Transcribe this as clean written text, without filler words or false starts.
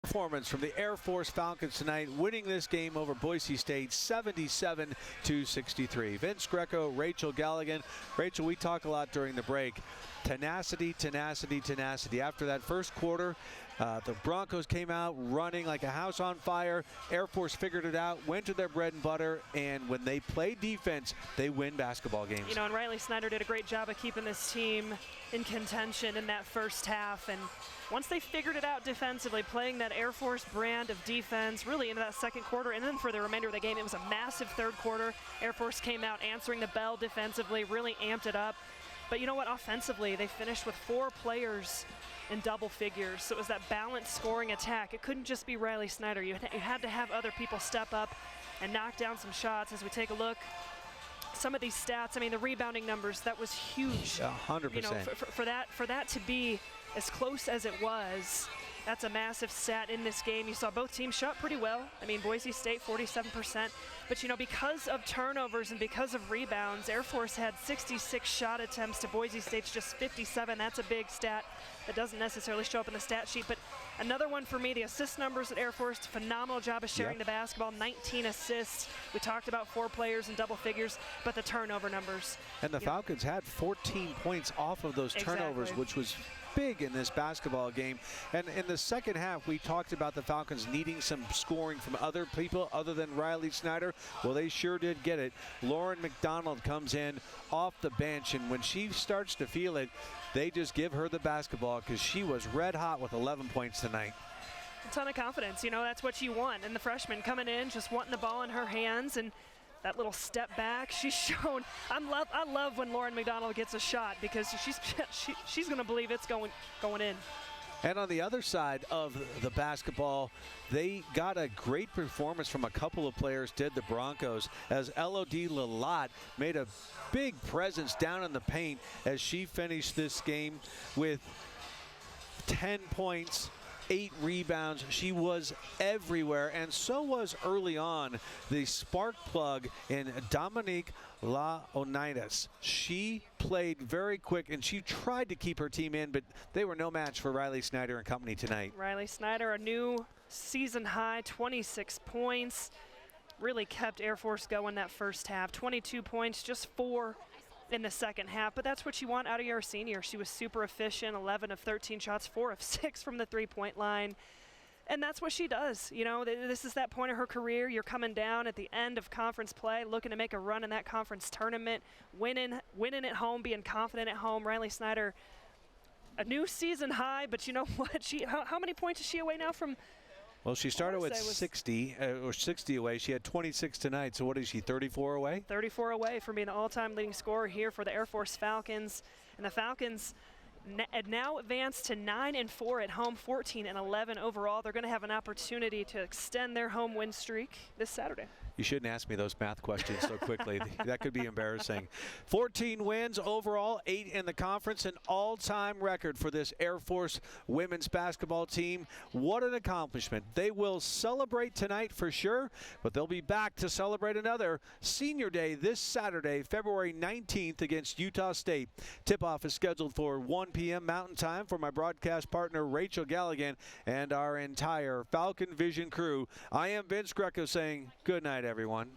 performance from the Air Force Falcons tonight, winning this game over Boise State 77-63. Vince Greco, Rachel Galligan. Rachel, we talk a lot during the break. Tenacity, tenacity, tenacity. After that first quarter, the Broncos came out running like a house on fire. Air Force figured it out, went to their bread and butter, and when they play defense, they win basketball games. You know, and Riley Snyder did a great job of keeping this team in contention in that first half. And once they figured it out defensively, playing that Air Force brand of defense really into that second quarter, and then for the remainder of the game, it was a massive third quarter. Air Force came out answering the bell defensively, really amped it up. But you know what? Offensively, they finished with 4 players in double figures. So it was that balanced scoring attack. It couldn't just be Riley Snyder. You had to have other people step up and knock down some shots. As we take a look, some of these stats, I mean, the rebounding numbers, that was huge. 100%. You know, for that to be as close as it was, that's a massive stat in this game. You saw both teams shot pretty well. I mean, Boise State 47%. But, you know, because of turnovers and because of rebounds, Air Force had 66 shot attempts to Boise State's just 57. That's a big stat that doesn't necessarily show up in the stat sheet. But another one for me, the assist numbers at Air Force, phenomenal job of sharing the basketball, 19 assists. We talked about 4 players in double figures, but the turnover numbers. And the Falcons had 14 points off of those turnovers, which was big in this basketball game. And in the second half, we talked about the Falcons needing some scoring from other people other than Riley Snyder. Well, they sure did get it. Lauren McDonald comes in off the bench, and when she starts to feel it, they just give her the basketball because she was red hot with 11 points tonight. A ton of confidence, you know, that's what you want. And the freshman coming in, just wanting the ball in her hands, and that little step back, she's shown. I love when Lauren McDonald gets a shot because she's going to believe it's going in. And on the other side of the basketball, they got a great performance from a couple of players, did the Broncos, as Elodie Lalott made a big presence down in the paint as she finished this game with 10 points, 8 rebounds. She was everywhere, and so was early on the spark plug in Dominique Laonidas. She played very quick, and she tried to keep her team in, but they were no match for Riley Snyder and company tonight. Riley Snyder, a new season high, 26 points. Really kept Air Force going that first half. 22 points, just 4 in the second half, but that's what you want out of your senior. She was super efficient, 11 of 13 shots, 4 of 6 from the three-point line. And that's what she does. You know, this is that point of her career. You're coming down at the end of conference play, looking to make a run in that conference tournament, winning at home, being confident at home. Riley Snyder, a new season high, but you know what? How many points is she away now from? Well, she started with 60 away. She had 26 tonight. So what is she, 34 away? 34 away from being the all-time leading scorer here for the Air Force Falcons. And the Falcons now advanced to 9-4 at home, 14-11 overall. They're going to have an opportunity to extend their home win streak this Saturday. You shouldn't ask me those math questions so quickly. That could be embarrassing. 14 wins overall, 8 in the conference, an all-time record for this Air Force women's basketball team. What an accomplishment. They will celebrate tonight for sure, but they'll be back to celebrate another Senior Day this Saturday, February 19th against Utah State. Tip-off is scheduled for 1 p.m. Mountain Time. For my broadcast partner, Rachel Galligan, and our entire Falcon Vision crew, I am Vince Greco saying good night, everyone.